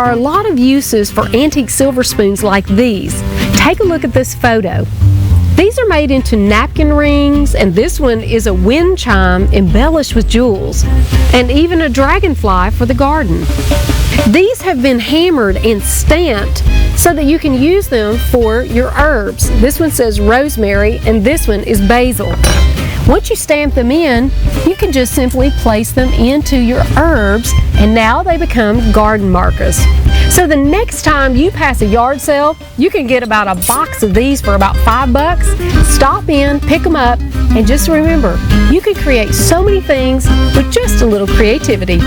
are a lot of uses for antique silver spoons like these. Take a look at this photo. These are made into napkin rings, and this one is a wind chime embellished with jewels, and even a dragonfly for the garden. These have been hammered and stamped so that you can use them for your herbs. This one says rosemary, and this one is basil. Once you stamp them in, you can just simply place them into your herbs, and now they become garden markers. So the next time you pass a yard sale, you can get about a box of these for about $5. Stop in, pick them up, and just remember, you can create so many things with just a little creativity.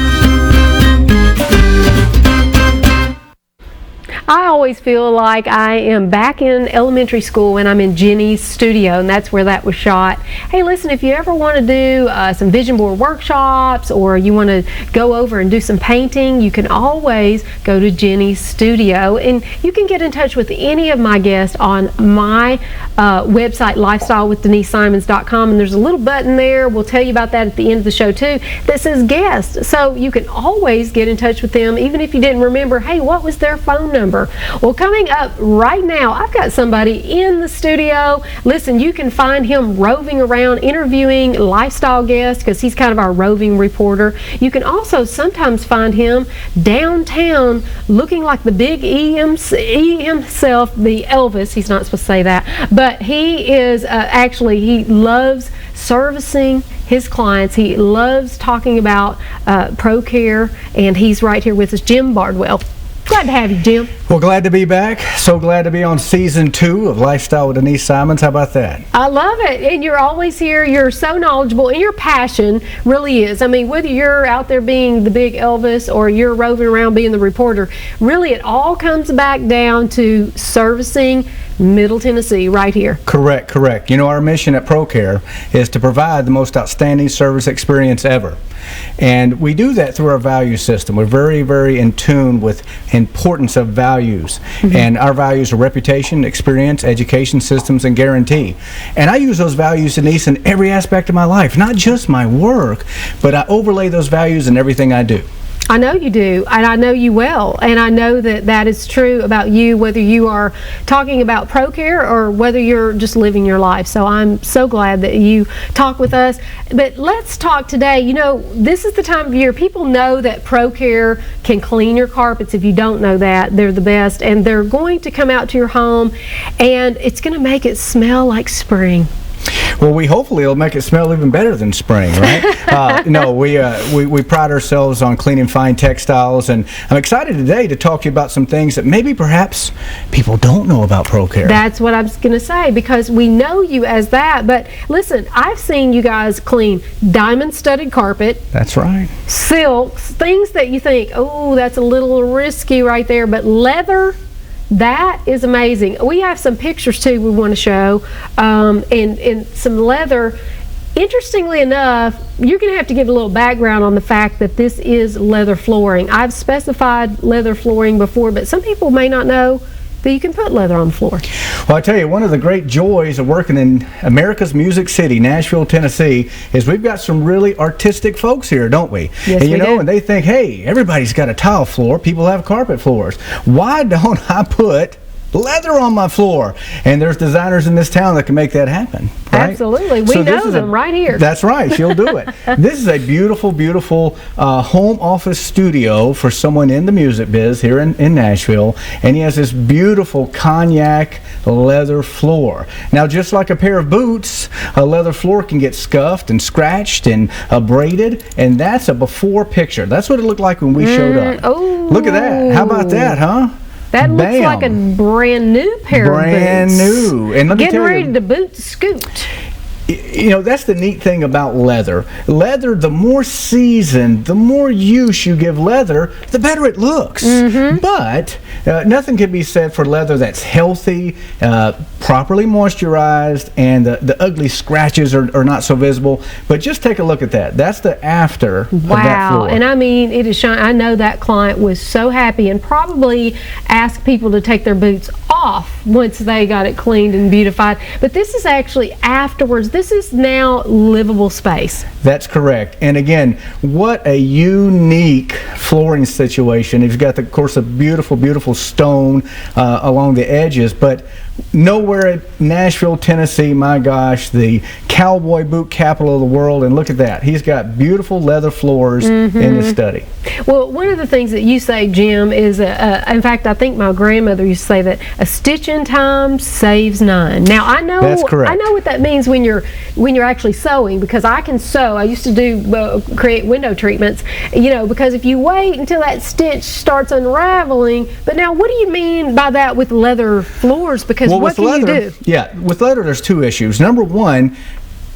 I always feel like I am back in elementary school when I'm in Jenny's studio, and that's where that was shot. Hey, listen, if you ever want to do some vision board workshops, or you want to go over and do some painting, you can always go to Jenny's studio, and you can get in touch with any of my guests on my website, LifeStyleWithDeniseSimons.com, and there's a little button there, we'll tell you about that at the end of the show too, that says guest. So you can always get in touch with them, even if you didn't remember, hey, what was their phone number? Well, coming up right now, I've got somebody in the studio. Listen, you can find him roving around interviewing lifestyle guests, because he's kind of our roving reporter. You can also sometimes find him downtown looking like the big E himself, the Elvis. He's not supposed to say that, but he is actually, he loves servicing his clients. He loves talking about Pro Care, and he's right here with us, Jim Bardwell. Glad to have you, Jim. Well, glad to be back. So glad to be on season 2 of Lifestyle with Denise Simons. How about that? I love it. And you're always here. You're so knowledgeable, and your passion really is. I mean, whether you're out there being the big Elvis or you're roving around being the reporter, really it all comes back down to servicing Middle Tennessee right here. Correct. You know, our mission at ProCare is to provide the most outstanding service experience ever. And we do that through our value system. We're very, very in tune with importance of values. And our values are reputation, experience, education, systems, and guarantee. And I use those values, Denise, in every aspect of my life, not just my work, but I overlay those values in everything I do. I know you do, and I know you well, and I know that that is true about you, whether you are talking about Pro Care or whether you're just living your life. So I'm so glad that you talk with us. But let's talk today. You know, this is the time of year. People know that Pro Care can clean your carpets. If you don't know that, they're the best, and they're going to come out to your home, and it's going to make it smell like spring. Well, hopefully it'll make it smell even better than spring, right? No, we pride ourselves on cleaning fine textiles, and I'm excited today to talk to you about some things that maybe perhaps people don't know about ProCare. That's what I was going to say, because we know you as that, but listen, I've seen you guys clean diamond-studded carpet. That's right. Silks, things that you think, oh, that's a little risky right there, but leather, that is amazing. We have some pictures too we want to show, and some leather. Interestingly enough, you're going to have to give a little background on the fact that this is leather flooring. I've specified leather flooring before, but some people may not know that you can put leather on the floor. Well, I tell you, one of the great joys of working in America's Music City, Nashville, Tennessee, is we've got some really artistic folks here, don't we? Yes, and you we know, do. and they think, hey, everybody's got a tile floor. People have carpet floors. Why don't I put leather on my floor? And there's designers in this town that can make that happen. Right? Absolutely. We know them right here. That's right. She'll do it. This is a beautiful, beautiful home office studio for someone in the music biz here in Nashville. And he has this beautiful cognac leather floor. Now, just like a pair of boots, a leather floor can get scuffed and scratched and abraded. And that's a before picture. That's what it looked like when we showed up. Oh. Look at that. How about that, huh? That looks Bam. like a brand new pair of boots. Brand new. And let me Getting tell ready you, to boot scoot. you know, that's the neat thing about leather. Leather, the more seasoned, the more use you give leather, the better it looks. But nothing can be said for leather that's healthy, properly moisturized, and the ugly scratches are not so visible. But just take a look at that. That's the after of that floor. And I mean, it is shiny. I know that client was so happy and probably asked people to take their boots off once they got it cleaned and beautified. But this is actually afterwards. This is now livable space. That's correct. And again, what a unique flooring situation. You've got, of course, a beautiful, beautiful stone along the edges, but nowhere at Nashville, Tennessee, my gosh, the cowboy boot capital of the world, and look at that. He's got beautiful leather floors in his study. Well, one of the things that you say, Jim, is, in fact, I think my grandmother used to say that a stitch in time saves 9. Now, I know That's correct. I know what that means when you're actually sewing, because I can sew. I used to do create window treatments, because if you wait until that stitch starts unraveling. But now, what do you mean by that with leather floors? Because what can you do? Yeah, with leather, there's 2 issues. Number one,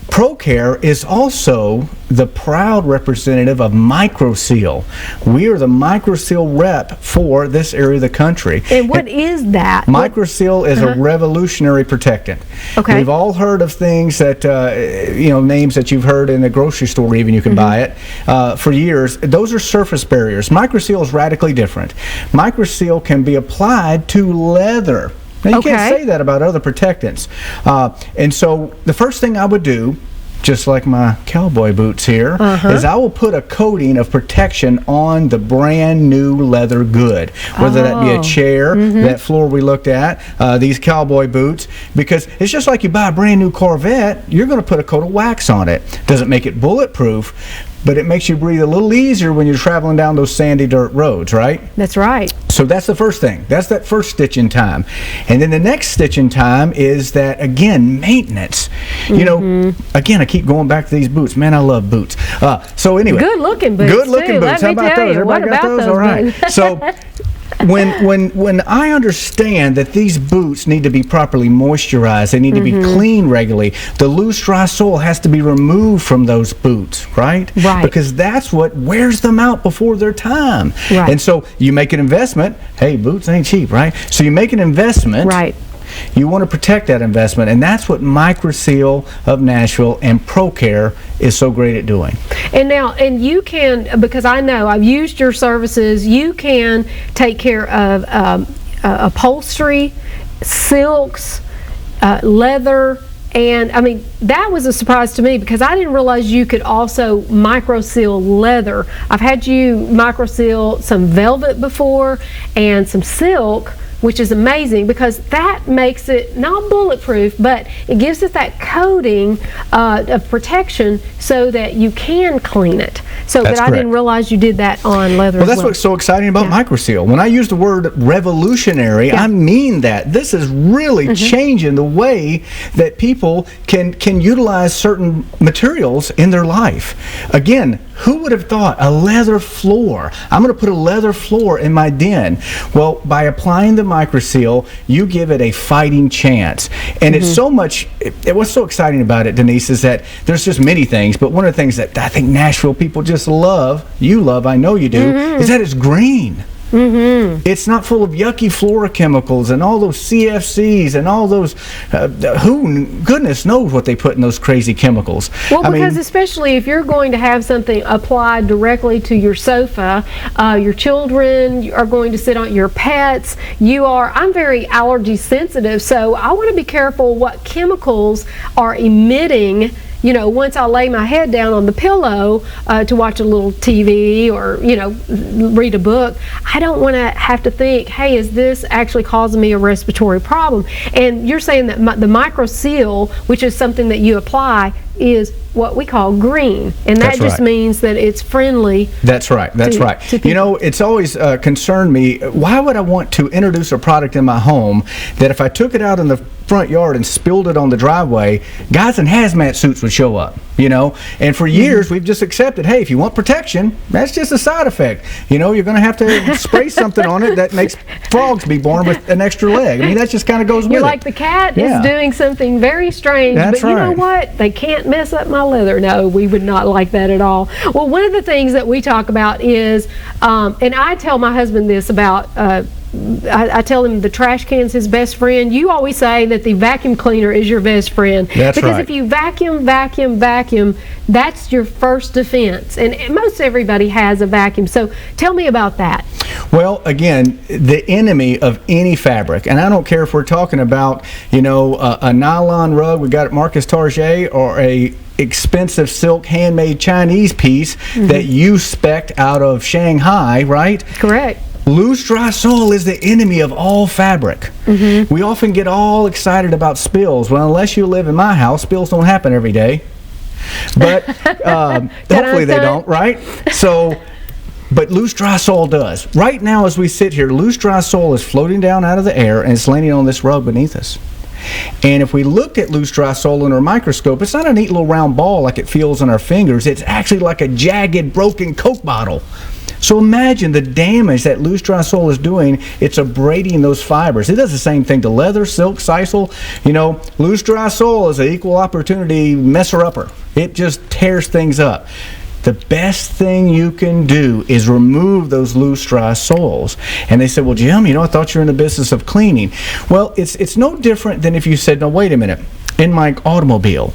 ProCare is also the proud representative of MicroSeal. We are the MicroSeal rep for this area of the country. And what is that? MicroSeal is a revolutionary protectant. Okay. We've all heard of things that, names that you've heard in the grocery store, even you can buy it, for years. Those are surface barriers. MicroSeal is radically different. MicroSeal can be applied to leather. Now, you can't say that about other protectants. And so the first thing I would do, just like my cowboy boots here, is I will put a coating of protection on the brand new leather good, whether that be a chair, that floor we looked at, these cowboy boots, because it's just like you buy a brand new Corvette, you're going to put a coat of wax on it. Doesn't make it bulletproof, but it makes you breathe a little easier when you're traveling down those sandy dirt roads, right? That's right. So that's the first thing. That's that first stitch in time. And then the next stitch in time is that, again, maintenance. Again, I keep going back to these boots. Man, I love boots. So anyway. Good looking boots. Good looking boots. How about those? Everybody got those? All right. So when I understand that these boots need to be properly moisturized, they need to be cleaned regularly, the loose, dry soil has to be removed from those boots, right? Right. Because that's what wears them out before their time. Right. And so you make an investment. Hey, boots ain't cheap, right? So you make an investment. Right. You want to protect that investment, and that's what MicroSeal of Nashville and ProCare is so great at doing. And you can, because I know I've used your services, you can take care of upholstery, silks, leather. And I mean, that was a surprise to me, because I didn't realize you could also MicroSeal leather. I've had you MicroSeal some velvet before and some silk, which is amazing, because that makes it not bulletproof, but it gives it that coating of protection so that you can clean it. So That's I didn't realize you did that on leather Well, as that's what's so exciting about MicroSeal. When I use the word revolutionary, I mean that. This is really changing the way that people can utilize certain materials in their life. Again, who would have thought a leather floor? I'm going to put a leather floor in my den. Well, by applying the MicroSeal, you give it a fighting chance. And it's so much, what's so exciting about it, Denise, is that there's just many things, but one of the things that I think Nashville people just love, you love, I know you do, is that it's green. It's not full of yucky fluorochemicals and all those CFCs and all those, goodness knows what they put in those crazy chemicals. Well, because especially if you're going to have something applied directly to your sofa, your children are going to sit on, your pets, I'm very allergy sensitive, so I want to be careful what chemicals are emitting. Once I lay my head down on the pillow to watch a little TV or, read a book, I don't want to have to think, hey, is this actually causing me a respiratory problem? And you're saying that the MicroSeal, which is something that you apply, is what we call green, and that just means that it's friendly. That's right. It's always concerned me, why would I want to introduce a product in my home that if I took it out in the front yard and spilled it on the driveway, guys in hazmat suits would show up, and for years we've just accepted, hey, if you want protection, that's just a side effect. You're going to have to spray something on it that makes frogs be born with an extra leg. I mean, that just kind of goes with it. You're like, the cat is doing something very strange, but you know what? They can't mess up my leather. No, we would not like that at all. Well, one of the things that we talk about is, and I tell my husband this about I tell him the trash can's his best friend. You always say that the vacuum cleaner is your best friend. That's because right. if you vacuum, that's your first defense. And most everybody has a vacuum. So tell me about that. Well, again, the enemy of any fabric, and I don't care if we're talking about, a nylon rug we got at Marcus Target or a expensive silk handmade Chinese piece that you spec'd out of Shanghai, right? Correct. Loose, dry soil is the enemy of all fabric. We often get all excited about spills. Well, unless you live in my house, spills don't happen every day. But hopefully they don't, right? So, but loose, dry soil does. Right now, as we sit here, loose, dry soil is floating down out of the air and it's landing on this rug beneath us. And if we looked at loose, dry soil under a microscope, it's not a neat little round ball like it feels on our fingers. It's actually like a jagged, broken Coke bottle. So imagine the damage that loose, dry soil is doing. It's abrading those fibers. It does the same thing to leather, silk, sisal. Loose, dry soil is an equal opportunity messer-upper. It just tears things up. The best thing you can do is remove those loose, dry soils. And they said, well, Jim, I thought you were in the business of cleaning. Well, it's no different than if you said, no, wait a minute, in my automobile,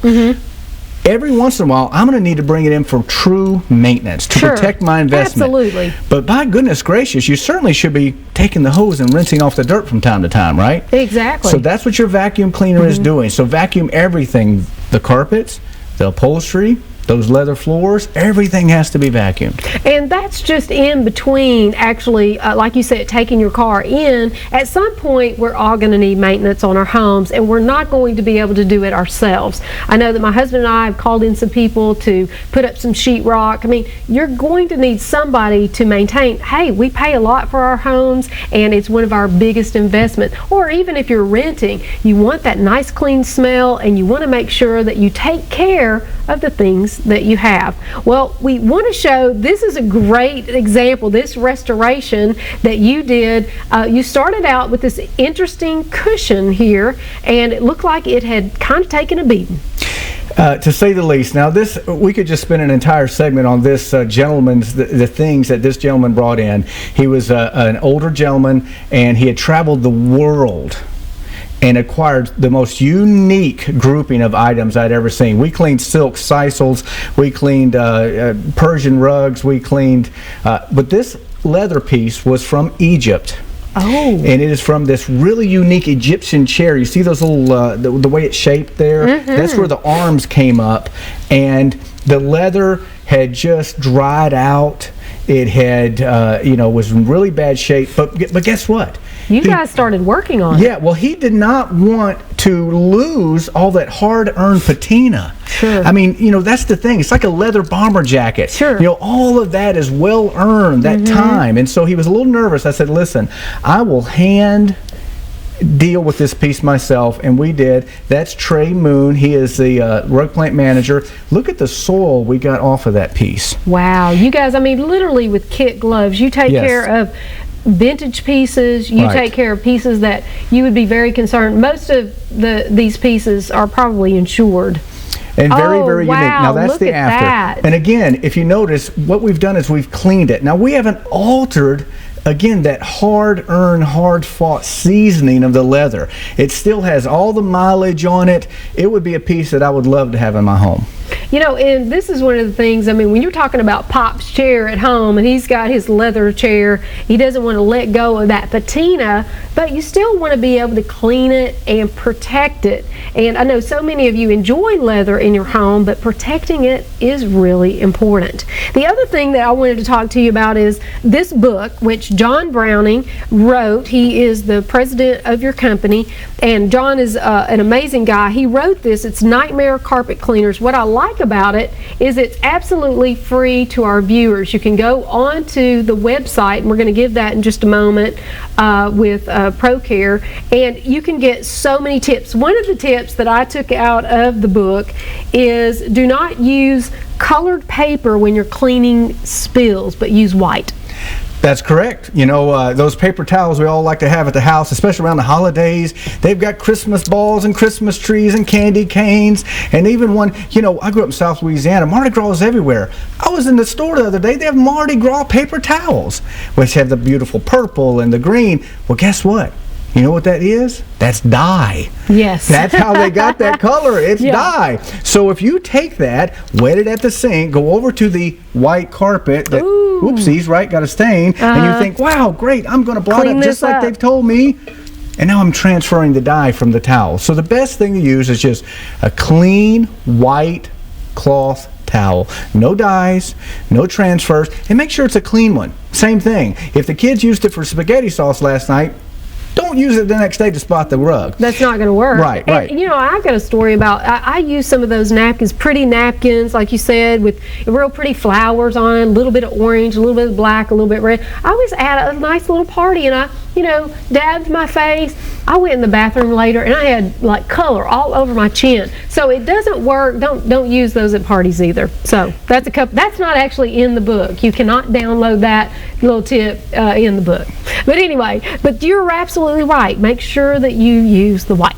every once in a while, I'm going to need to bring it in for true maintenance to protect my investment. Absolutely. But by goodness gracious, you certainly should be taking the hose and rinsing off the dirt from time to time, right? Exactly. So that's what your vacuum cleaner is doing. So vacuum everything, the carpets, the upholstery, those leather floors, everything has to be vacuumed. And that's just in between, actually, like you said, taking your car in. At some point, we're all going to need maintenance on our homes, and we're not going to be able to do it ourselves. I know that my husband and I have called in some people to put up some sheetrock. I mean, you're going to need somebody to maintain. Hey, we pay a lot for our homes, and it's one of our biggest investments. Or even if you're renting, you want that nice clean smell, and you want to make sure that you take care of the things that you have. Well, we want to show, this is a great example, this restoration that you did. You started out with this interesting cushion here, and it looked like it had kind of taken a beating. To say the least. Now, we could just spend an entire segment on this gentleman's, the things that this gentleman brought in. He was an older gentleman, and he had traveled the world and acquired the most unique grouping of items I'd ever seen. We cleaned silk sisals, we cleaned Persian rugs, we cleaned, but this leather piece was from Egypt. Oh. And it is from this really unique Egyptian chair. You see those little, the way it's shaped there? That's where the arms came up. And the leather had just dried out. It had, was in really bad shape. But guess what? You guys started working on it. Yeah, well, he did not want to lose all that hard-earned patina. Sure. I mean, that's the thing. It's like a leather bomber jacket. Sure. All of that is well-earned, that time. And so he was a little nervous. I said, listen, I will deal with this piece myself, and we did. That's Trey Moon. He is the rug plant manager. Look at the soil we got off of that piece. Wow. You guys, I mean, literally with kit gloves, you take care of vintage pieces. You take care of pieces that you would be very concerned. Most of these pieces are probably insured. And very, very wow, unique. Now that's the after. That. And again, if you notice, what we've done is we've cleaned it. Now we haven't altered, again, that hard-earned, hard-fought seasoning of the leather. It still has all the mileage on it. It would be a piece that I would love to have in my home. And this is one of the things, I mean, when you're talking about Pop's chair at home, and he's got his leather chair, he doesn't want to let go of that patina, but you still want to be able to clean it and protect it. And I know so many of you enjoy leather in your home, but protecting it is really important. The other thing that I wanted to talk to you about is this book, which John Browning wrote. He is the president of your company, and John is an amazing guy. He wrote this. It's Nightmare Carpet Cleaners. What I like about it is it's absolutely free to our viewers. You can go onto the website, and we're going to give that in just a moment with ProCare, and you can get so many tips. One of the tips that I took out of the book is do not use colored paper when you're cleaning spills, but use white. That's correct. You know, those paper towels we all like to have at the house, especially around the holidays. They've got Christmas balls and Christmas trees and candy canes, and even one, you know, I grew up in South Louisiana. Mardi Gras is everywhere. I was in the store the other day. They have Mardi Gras paper towels, which have the beautiful purple and the green. Well, guess what? You know what that is? That's dye. Yes. That's how they got that color. It's dye. So if you take that, wet it at the sink, go over to the white carpet that, oopsies, right, got a stain, and you think, wow, great, I'm going to blot it just like they've told me. And now I'm transferring the dye from the towel. So the best thing to use is just a clean white cloth towel. No dyes, no transfers, and make sure it's a clean one. Same thing. If the kids used it for spaghetti sauce last night, don't use it the next day to spot the rug. That's not going to work. Right, right. And, you know, I've got a story about, I use some of those napkins, pretty napkins, like you said, with real pretty flowers on it, a little bit of orange, a little bit of black, a little bit of red. I was at a nice little party, and I, you know, dabbed my face. I went in the bathroom later, and I had, like, color all over my chin. So it doesn't work. Don't use those at parties either. So that's a couple. That's not actually in the book. You cannot download that little tip in the book. But anyway, but you're absolutely right. Make sure that you use the white.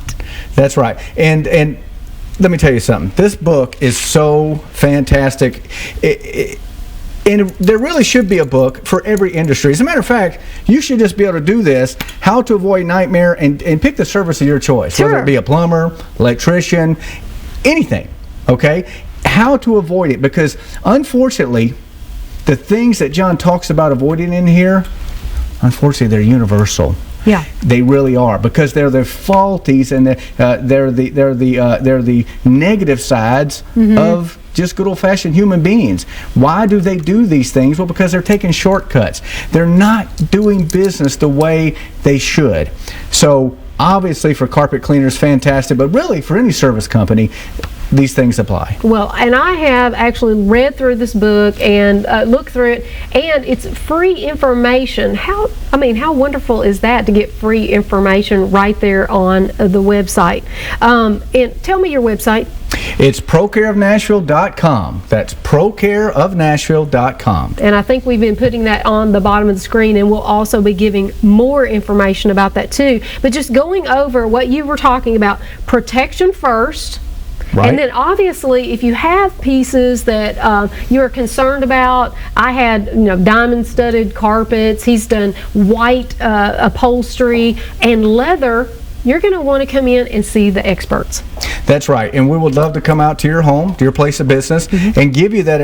That's right. And let me tell you something. This book is so fantastic. And there really should be a book for every industry. As a matter of fact, you should just be able to do this, how to avoid nightmare, and pick the service of your choice, Sure. whether it be a plumber, electrician, anything, okay? How to avoid it, because unfortunately, the things that John talks about avoiding in here, unfortunately, they're universal. Yeah. They really are, because they're the faulties, and they're the negative sides of just good old-fashioned human beings. Why do they do these things? Well, because they're taking shortcuts. They're not doing business the way they should. So obviously for carpet cleaners, fantastic, but really for any service company, these things apply. Well, and I have actually read through this book and looked through it, and it's free information. How wonderful is that, to get free information right there on the website? And tell me your website. It's procareofnashville.com. That's procareofnashville.com. And I think we've been putting that on the bottom of the screen, and we'll also be giving more information about that too. But just going over what you were talking about, protection first. Right. And then obviously, if you have pieces that you're concerned about, I had, you know, diamond studded carpets. He's done white upholstery and leather. You're going to want to come in and see the experts. That's right. And we would love to come out to your home, to your place of business, and give you that